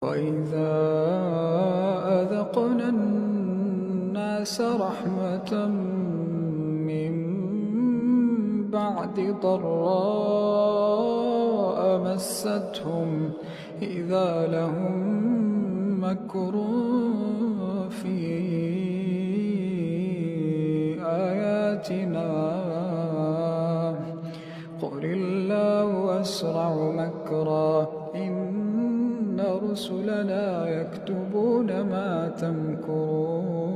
وإذا أذقنا الناس رحمة من بعد ضراء مستهم إذا لهم مكر في آياتنا قل الله أسرع مكرا إن رسلنا يكتبون ما تمكرون